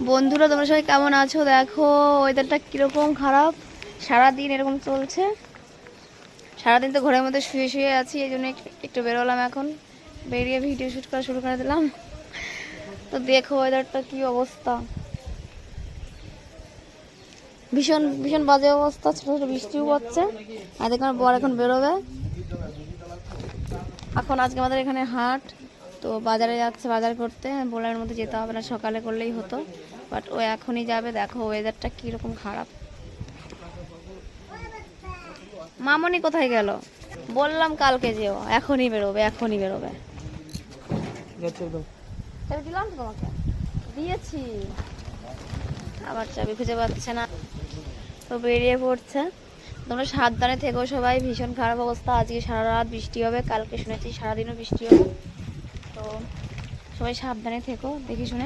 বন্ধুরা তোমরা সবাই কেমন আছো? দেখো ওয়েদারটা কিরকম খারাপ, সারাদিন এরকম চলছে। সারাদিন তো ঘরের মধ্যে শুয়ে শুয়ে আছি, এই জন্য একটু বেরোলাম, এখন বেরিয়ে ভিডিও শ্যুট করা শুরু করে দিলাম। তো দেখো ওয়েদারটা কি অবস্থা, ভীষণ ভীষণ বাজে অবস্থা। ছোটো ছোটো বৃষ্টিও পড়ছে। আর দেখো আমার বর এখন বেরোবে। এখন আজকে আমাদের এখানে হাট, তো বাজারে যাচ্ছে বাজার করতে। বলার মধ্যে যেতে হবে না, সকালে করলেই হতো, বাট ও এখনই যাবে। দেখো ওয়েদারটা কীরকম খারাপ। মামনি কোথায় গেল? বললাম কালকে যেও, এখনই বেরোবে, এখনই বেরোবে। চাবি দিলাম তো তোমাকে, দিয়েছি, আবার চাবি খুঁজে পাচ্ছে না, তো বেরিয়ে পড়ছে। তোমরা সাবধানে থেকো সবাই, ভীষণ খারাপ অবস্থা। আজকে সারা রাত বৃষ্টি হবে, কালকে শুনেছি সারাদিনও বৃষ্টি হবে। তো সবাই সাবধানে থেকো, দেখে শুনে।